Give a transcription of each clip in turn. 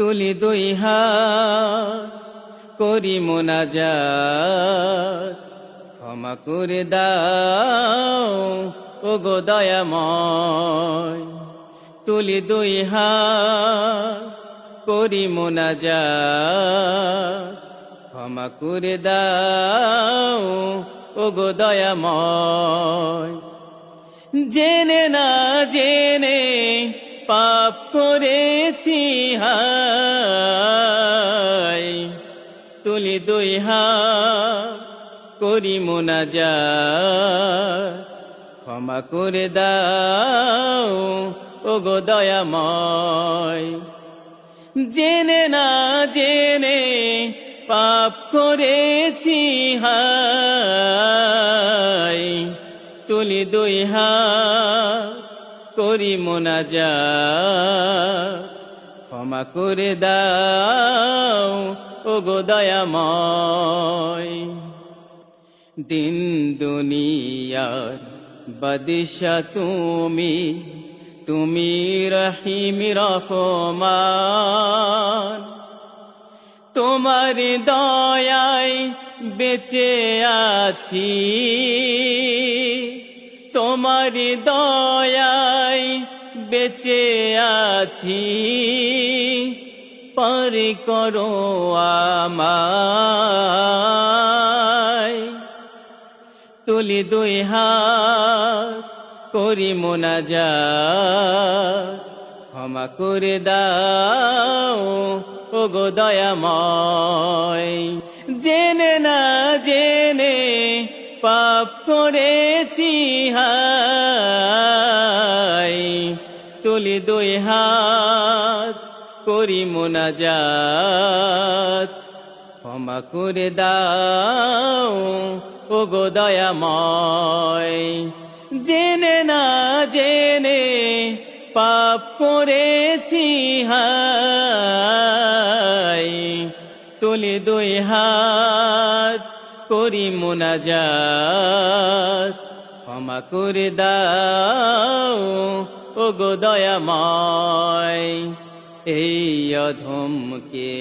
তুলি দুই হাত করি মোনাজাত, ক্ষমা করে দাও ওগো দয়াময়। তুলি দুই হাত করি মোনাজাত, ক্ষমা করে দাও ওগো দয়াময়। জেনে না জেনে পাপ করেছি হায়, তুলি দুই হাত করি মোনাজাত, ক্ষমা করে দাও ওগো দয়াময়। জেনে না জেনে পাপ করেছি হায়, তুলি দুই হাত করি মোনাজাত, ক্ষমা করে দাও ওগো দয়াময়। দিন দুনিয়ার বাদশা তুমি, তুমি রহিম রহমান। তোমার দয়ায় বেঁচে আছি, তোমার দয়ায় বেঁচে আছি। পার করো আমায়, তুলি দুই হাত করি মোনাজাত, ক্ষমা করে দাও ওগো দয়াময়। জেনে না জেনে পাপ করেছি হায়, তুলি দুই হাত করি মোনাজাত, ক্ষমা করে দাও ওগো দয়াময়। জেনে না জেনে পাপ করেছি হায়, তুলি দুই হাত করি মোনাজাত, ক্ষমা করে দাও ওগো দয়াময়। এই অধমকে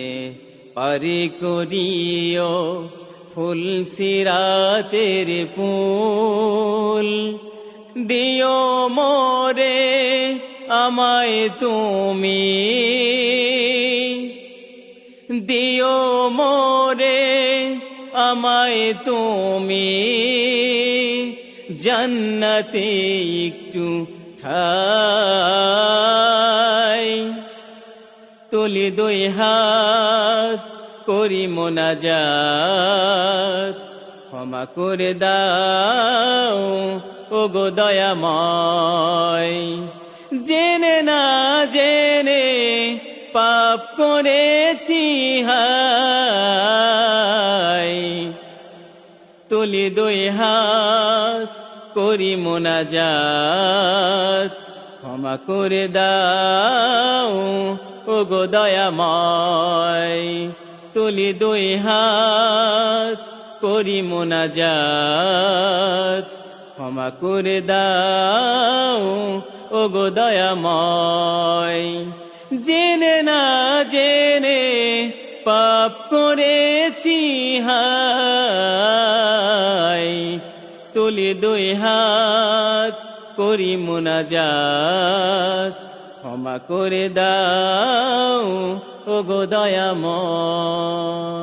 পারি করিও ফুল সিরাতের পুল, দিও মোরে আমায় তুমি, দিও মোরে আমায় তুমি। জান্নাতে একটু ঠাই, তুলি দুই হাত করি মোনাজাত, ক্ষমা করে দাও ওগো দয়াময়। জেনে না জেনে পাপ করেছি হায়, তুলি দুই হাত করি মোনাজাত, ক্ষমা করে দাও ওগো দয়াময়। তুলি দুই হাত করি মোনাজাত, ক্ষমা করে দাও ওগো দয়াময়। জেনে না জেনে পাপ করেছি হায়, তুলি দুই হাত করি মোনাজাত, ক্ষমা করে দাও ওগো দয়াময়।